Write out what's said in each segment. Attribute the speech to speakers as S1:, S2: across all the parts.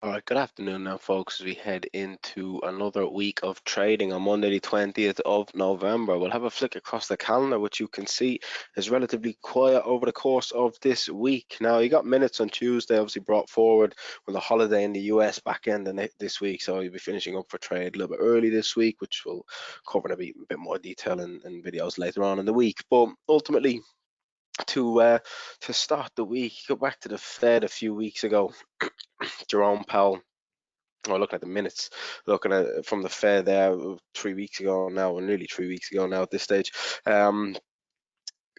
S1: All right, good afternoon now, folks. As we head into another week of trading on Monday, the 20th of November, we'll have a flick across the calendar, which you can see is relatively quiet over the course of this week. Now, you got minutes on Tuesday, obviously brought forward with a holiday in the US back end of this week, so you'll be finishing up for trade a little bit early this week, which we'll cover in a bit more detail in videos later on in the week. But ultimately, to start the week, go back to the Fed a few weeks ago. Jerome Powell, looking at the minutes, looking at from the Fed there 3 weeks ago now, or nearly 3 weeks ago now at this stage, um,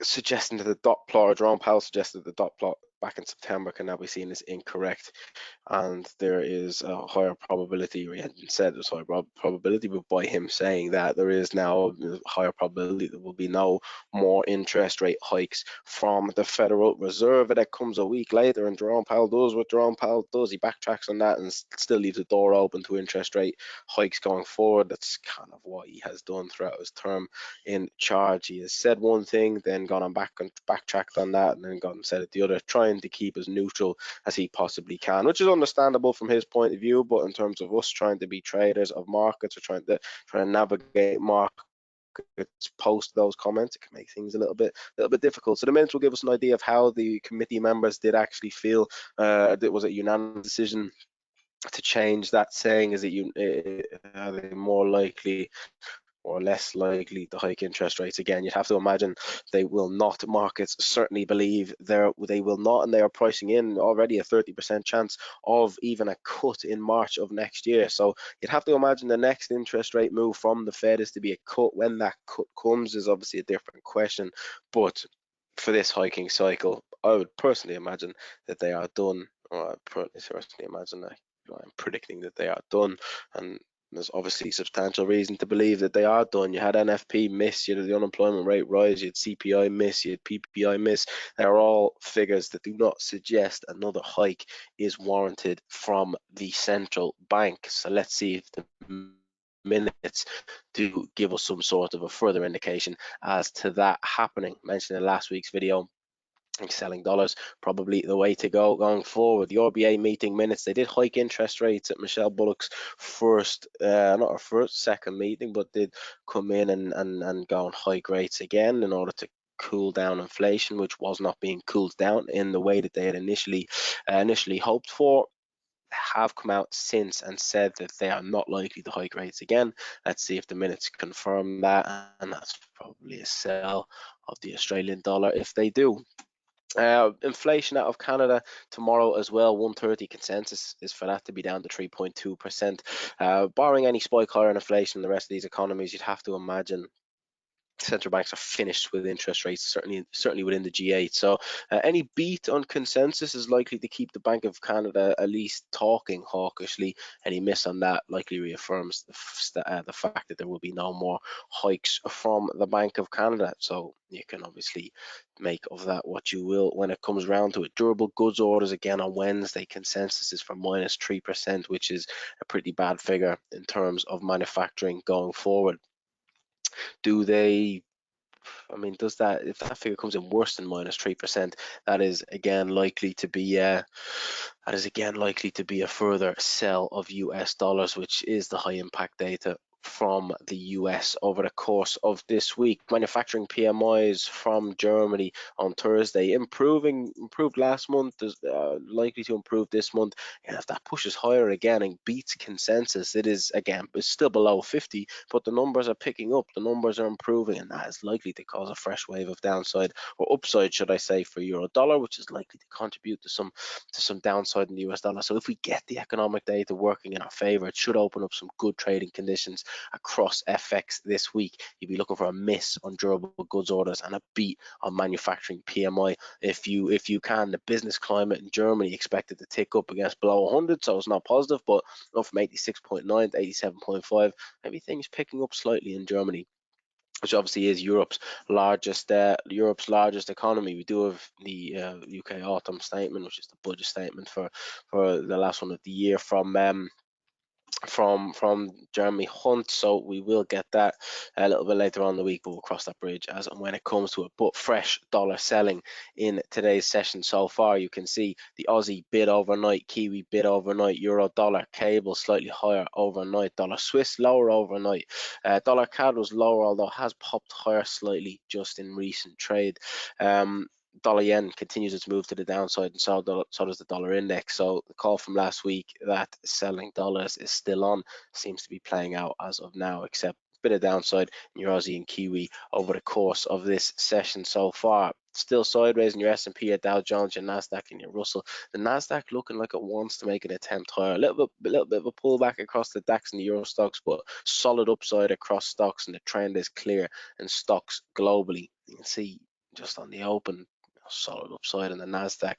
S1: suggesting that the dot plot, or Jerome Powell suggested the dot plot back in September can now be seen as incorrect, and there is a higher probability, or he hadn't said there's higher probability, but by him saying that, there is now a higher probability there will be no more interest rate hikes from the Federal Reserve. That comes a week later, and Jerome Powell does what Jerome Powell does. He backtracks on that and still leaves the door open to interest rate hikes going forward. That's kind of what he has done throughout his term in charge. He has said one thing, then gone on backtracked on that, and then gone and said it the other, trying to keep as neutral as he possibly can, which is understandable from his point of view. But in terms of us trying to be traders of markets, or trying to navigate markets post those comments, it can make things a little bit difficult. So the minutes will give us an idea of how the committee members did actually feel. Was it unanimous decision to change that saying? Is it are they more likely or less likely to hike interest rates again? You'd have to imagine they will not. Markets certainly believe they will not, and they are pricing in already a 30% chance of even a cut in March of next year. So you'd have to imagine the next interest rate move from the Fed is to be a cut. When that cut comes is obviously a different question, but for this hiking cycle, I would personally imagine that they are done. Or I personally imagine that I'm predicting that they are done, and there's obviously substantial reason to believe that they are done. You had NFP miss, you had the unemployment rate rise, you had CPI miss, you had PPI miss. They're all figures that do not suggest another hike is warranted from the central bank. So let's see if the minutes do give us some sort of a further indication as to that happening. Mentioned in last week's video, selling dollars probably the way to go going forward. The RBA meeting minutes, they did hike interest rates at Michelle Bullock's not her second meeting, but did come in and go and hike rates again in order to cool down inflation, which was not being cooled down in the way that they had initially hoped for. Have come out since and said that they are not likely to hike rates again. Let's see if the minutes confirm that, and that's probably a sell of the Australian dollar if they do. Inflation out of Canada tomorrow as well. 130 consensus is for that to be down to 3.2%. Barring any spike higher in inflation in the rest of these economies, you'd have to imagine central banks are finished with interest rates, certainly within the G8. So any beat on consensus is likely to keep the Bank of Canada at least talking hawkishly. Any miss on that likely reaffirms the fact that there will be no more hikes from the Bank of Canada. So you can obviously make of that what you will when it comes around to it. Durable goods orders again on Wednesday, consensus is for -3%, which is a pretty bad figure in terms of manufacturing going forward. Do they does that, if that figure comes in worse than -3%, that is again likely to be a further sell of US dollars, which is the high impact data from the US over the course of this week. Manufacturing PMIs from Germany on Thursday improved last month, is likely to improve this month, and if that pushes higher again and beats consensus, it is again, it's still below 50, but the numbers are picking up, the numbers are improving, and that is likely to cause a fresh wave of downside, or upside should I say, for euro dollar, which is likely to contribute to some downside in the US dollar. So if we get the economic data working in our favor, it should open up some good trading conditions across FX this week. You'd be looking for a miss on durable goods orders and a beat on manufacturing PMI. If you can, the business climate in Germany expected to tick up against below 100, so it's not positive, but not from 86.9 to 87.5. Maybe things picking up slightly in Germany, which obviously is Europe's largest economy. We do have the UK autumn statement, which is the budget statement for the last one of the year from from Jeremy Hunt, so we will get that a little bit later on in the week, but we'll cross that bridge as and when it comes to it. But fresh dollar selling in today's session so far. You can see the Aussie bid overnight, Kiwi bid overnight, Euro dollar cable slightly higher overnight, dollar Swiss lower overnight, dollar CAD was lower, although has popped higher slightly just in recent trade. Dollar yen continues its move to the downside, and so does the dollar index. So the call from last week that selling dollars is still on seems to be playing out as of now, except a bit of downside in your Aussie and Kiwi over the course of this session so far. Still sideways in your S&P, your Dow Jones, your Nasdaq, and your Russell. The Nasdaq looking like it wants to make an attempt higher. A little bit of a pullback across the DAX and the Euro stocks, but solid upside across stocks, and the trend is clear in stocks globally. You can see just on the open, solid upside in the Nasdaq,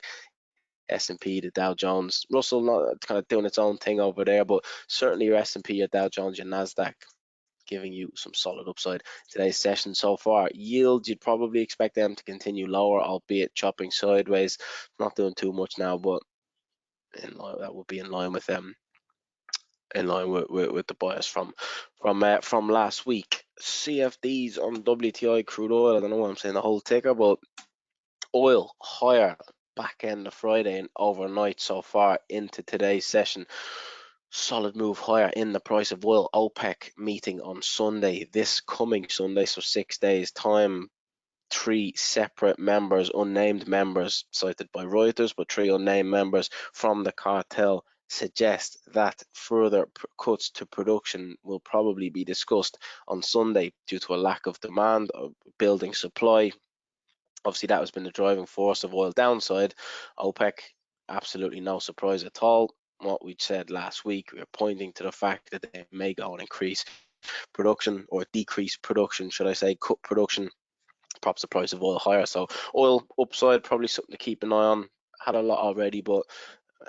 S1: S&P, the Dow Jones, Russell not kind of doing its own thing over there, but certainly your S&P, your Dow Jones, your Nasdaq giving you some solid upside today's session so far. Yields, you'd probably expect them to continue lower, albeit chopping sideways, not doing too much now, but in line, that would be in line with them. In line with the bias from last week. CFDs on WTI crude oil. I don't know why I'm saying the whole ticker, but oil higher back end of Friday and overnight so far into today's session. Solid move higher in the price of oil. OPEC meeting on Sunday, this coming Sunday, so 6 days time. 3 separate members, unnamed members cited by Reuters, but 3 unnamed members from the cartel suggest that further cuts to production will probably be discussed on Sunday due to a lack of demand, building supply. Obviously, that has been the driving force of oil downside. OPEC, absolutely no surprise at all. What we said last week, we were pointing to the fact that they may go and increase production, or decrease production, should I say, cut production, props the price of oil higher. So oil upside, probably something to keep an eye on. Had a lot already, but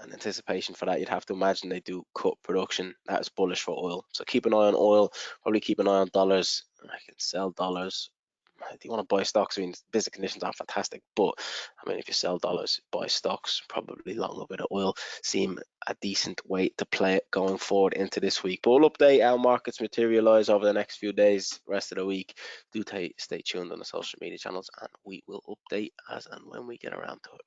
S1: in anticipation for that, you'd have to imagine they do cut production. That is bullish for oil. So keep an eye on oil, probably keep an eye on dollars. I can sell dollars. Do you want to buy stocks? I mean, business conditions aren't fantastic, but I mean, if you sell dollars, buy stocks, probably long a bit of oil seem a decent way to play it going forward into this week. But we'll update how markets materialize over the next few days, rest of the week. Do stay tuned on the social media channels, and we will update as and when we get around to it.